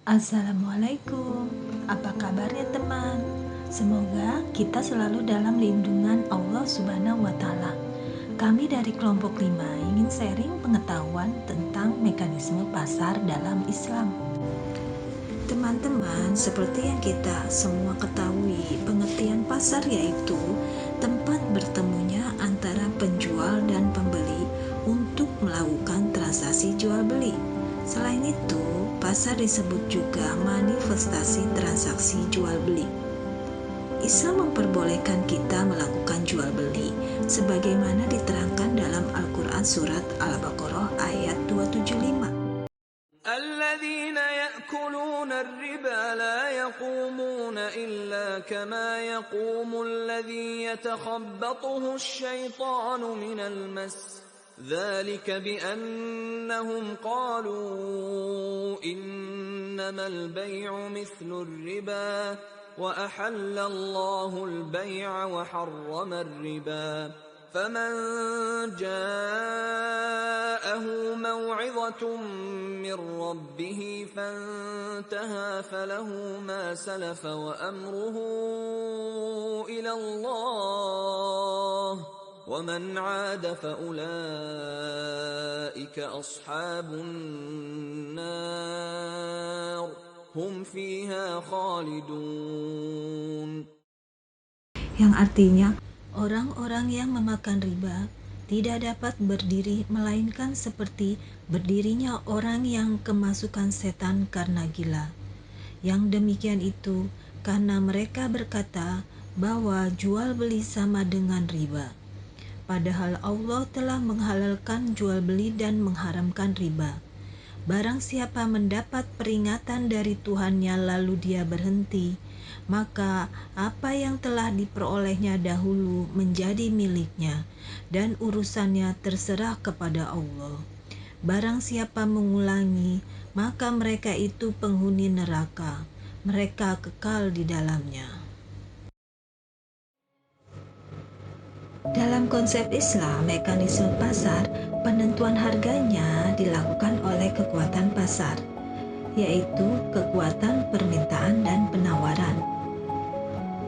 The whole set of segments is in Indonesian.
Assalamualaikum, apa kabarnya teman? Semoga kita selalu dalam lindungan Allah Subhanahu wa Ta'ala. Kami dari kelompok 5 ingin sharing pengetahuan tentang mekanisme pasar dalam Islam. Teman-teman, seperti yang kita semua ketahui, pengertian pasar yaitu tempat bertemunya antara penjual dan pembeli untuk melakukan transaksi jual beli. Selain itu, pasar disebut juga manifestasi transaksi jual beli. Islam memperbolehkan kita melakukan jual beli sebagaimana diterangkan dalam Al-Quran surat Al-Baqarah ayat 275. الذين يأكلون الربا لا يقومون إلا كما يقوم الذي يتخبطه الشيطان من المس ذلك بأنهم قالوا إنما البيع مثل الربا وأحل الله البيع وحرم الربا فمن جاءه موعظة من ربه فانتهى فله ما سلف وأمره إلى الله ومن عاد فأولئك أصحاب النار هم فيها خالدون. Yang artinya, orang-orang yang memakan riba tidak dapat berdiri melainkan seperti berdirinya orang yang kemasukan setan karena gila. Yang demikian itu karena mereka berkata bahwa jual beli sama dengan riba. Padahal Allah telah menghalalkan jual beli dan mengharamkan riba. Barang siapa mendapat peringatan dari Tuhannya lalu dia berhenti, maka apa yang telah diperolehnya dahulu menjadi miliknya dan urusannya terserah kepada Allah. Barang siapa mengulangi, maka mereka itu penghuni neraka, mereka kekal di dalamnya. Dalam konsep Islam, mekanisme pasar, penentuan harganya dilakukan oleh kekuatan pasar, yaitu kekuatan permintaan dan penawaran.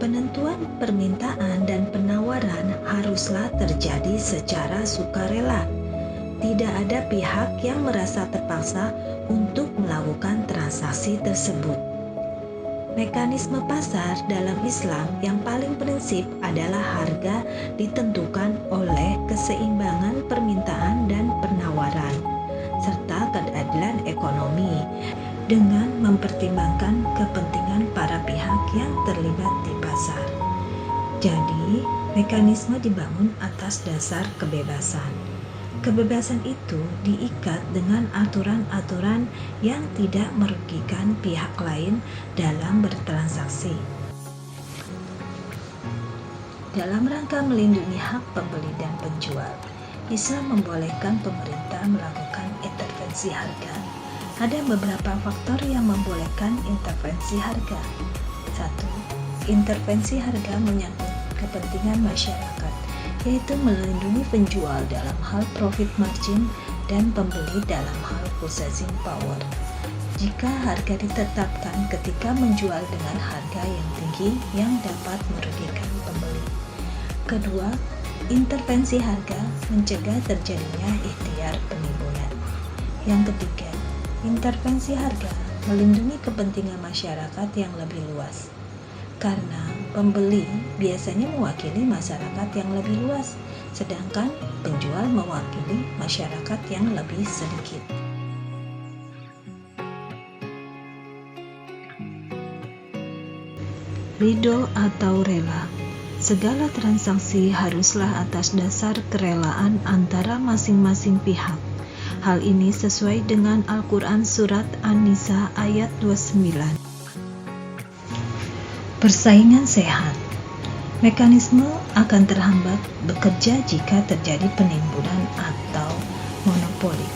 Penentuan permintaan dan penawaran haruslah terjadi secara sukarela. Tidak ada pihak yang merasa terpaksa untuk melakukan transaksi tersebut. Mekanisme pasar dalam Islam yang paling prinsip adalah harga ditentukan oleh keseimbangan permintaan dan penawaran, serta keadilan ekonomi dengan mempertimbangkan kepentingan para pihak yang terlibat di pasar. Jadi, mekanisme dibangun atas dasar kebebasan. Kebebasan itu diikat dengan aturan-aturan yang tidak merugikan pihak lain dalam bertransaksi. Dalam rangka melindungi hak pembeli dan penjual, Islam membolehkan pemerintah melakukan intervensi harga. Ada beberapa faktor yang membolehkan intervensi harga. 1. Intervensi harga menyangkut kepentingan masyarakat, yaitu melindungi penjual dalam hal profit margin dan pembeli dalam hal purchasing power. Jika harga ditetapkan ketika menjual dengan harga yang tinggi yang dapat merugikan pembeli. Kedua, intervensi harga mencegah terjadinya ikhtiar penimbungan. Yang ketiga, intervensi harga melindungi kepentingan masyarakat yang lebih luas. Karena pembeli biasanya mewakili masyarakat yang lebih luas, sedangkan penjual mewakili masyarakat yang lebih sedikit. Ridho atau rela. Segala transaksi haruslah atas dasar kerelaan antara masing-masing pihak. Hal ini sesuai dengan Al-Quran surat An-Nisa ayat 29. Persaingan sehat. Mekanisme akan terhambat bekerja jika terjadi penimbunan atau monopoli.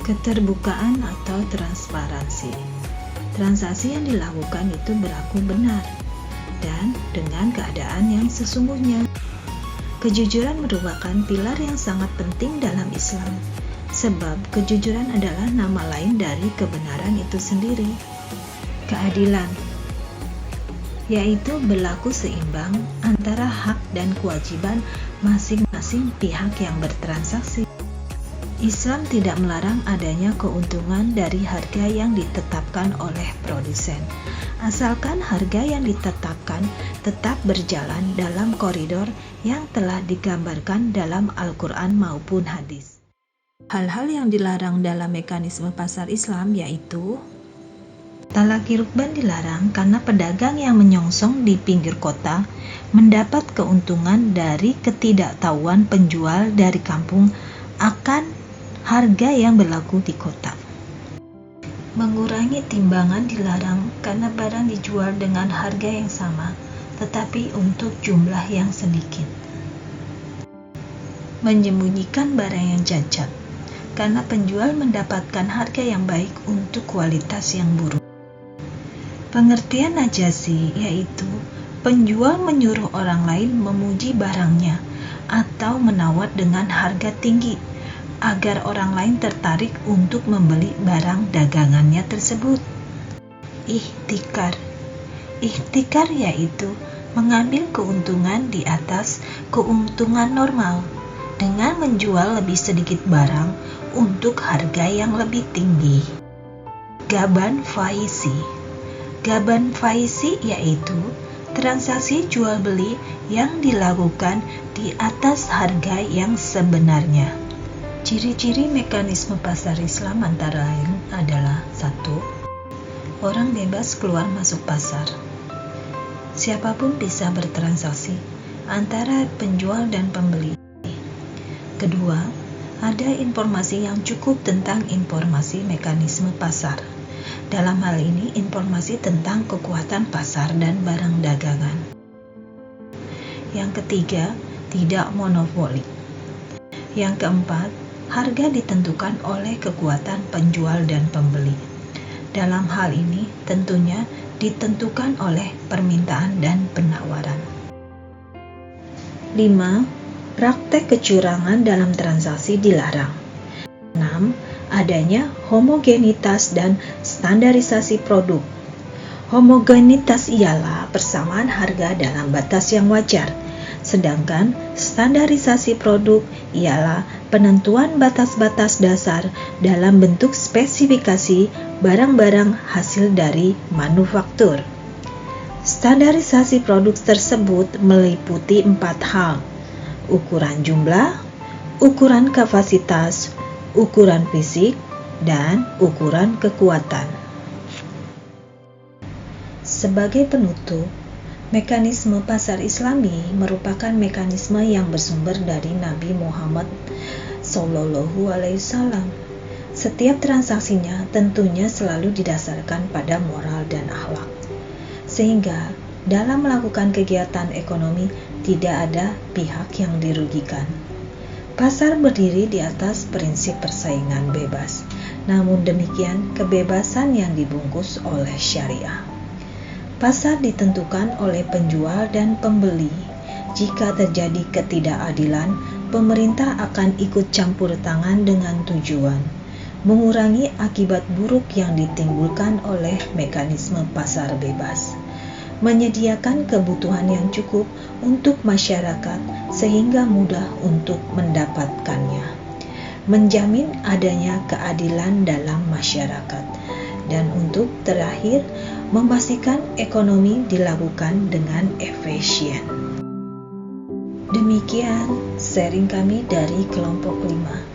Keterbukaan atau transparansi. Transaksi yang dilakukan itu berlaku benar dan dengan keadaan yang sesungguhnya. Kejujuran merupakan pilar yang sangat penting dalam Islam. sebab kejujuran adalah nama lain dari kebenaran itu sendiri. Keadilan, yaitu berlaku seimbang antara hak dan kewajiban masing-masing pihak yang bertransaksi. Islam tidak melarang adanya keuntungan dari harga yang ditetapkan oleh produsen, asalkan harga yang ditetapkan tetap berjalan dalam koridor yang telah digambarkan dalam Al-Quran maupun hadis. Hal-hal yang dilarang dalam mekanisme pasar Islam yaitu talaki rukban dilarang karena pedagang yang menyongsong di pinggir kota mendapat keuntungan dari ketidaktahuan penjual dari kampung akan harga yang berlaku di kota. Mengurangi timbangan dilarang karena barang dijual dengan harga yang sama, tetapi untuk jumlah yang sedikit. Menyembunyikan barang yang cacat, karena penjual mendapatkan harga yang baik untuk kualitas yang buruk. Pengertian najasi yaitu penjual menyuruh orang lain memuji barangnya atau menawar dengan harga tinggi agar orang lain tertarik untuk membeli barang dagangannya tersebut. Ihtikar. Ihtikar yaitu mengambil keuntungan di atas keuntungan normal dengan menjual lebih sedikit barang untuk harga yang lebih tinggi. Gaban faisi. Gaban faisi yaitu transaksi jual beli yang dilakukan di atas harga yang sebenarnya. Ciri-ciri mekanisme pasar Islam antara lain adalah 1. Orang bebas keluar masuk pasar. Siapapun bisa bertransaksi antara penjual dan pembeli. Kedua, ada informasi yang cukup tentang informasi mekanisme pasar. Dalam hal ini, informasi tentang kekuatan pasar dan barang dagangan. Yang ketiga, tidak monopoli. Yang keempat, harga ditentukan oleh kekuatan penjual dan pembeli. Dalam hal ini, tentunya ditentukan oleh permintaan dan penawaran. 5. Praktek kecurangan dalam transaksi dilarang. 6. Adanya homogenitas dan standarisasi produk. Homogenitas ialah persamaan harga dalam batas yang wajar, sedangkan standarisasi produk ialah penentuan batas-batas dasar dalam bentuk spesifikasi barang-barang hasil dari manufaktur. Standarisasi produk tersebut meliputi 4 hal: ukuran jumlah, ukuran kapasitas, ukuran fisik, dan ukuran kekuatan. Sebagai penutup, mekanisme pasar Islami merupakan mekanisme yang bersumber dari Nabi Muhammad SAW. Setiap transaksinya tentunya selalu didasarkan pada moral dan akhlak, sehingga dalam melakukan kegiatan ekonomi tidak ada pihak yang dirugikan. Pasar berdiri di atas prinsip persaingan bebas, namun demikian kebebasan yang dibungkus oleh syariah. Pasar ditentukan oleh penjual dan pembeli. Jika terjadi ketidakadilan, pemerintah akan ikut campur tangan dengan tujuan mengurangi akibat buruk yang ditimbulkan oleh mekanisme pasar bebas, menyediakan kebutuhan yang cukup untuk masyarakat sehingga mudah untuk mendapatkannya, menjamin adanya keadilan dalam masyarakat, dan untuk terakhir, memastikan ekonomi dilakukan dengan efisien. Demikian sharing kami dari kelompok 5.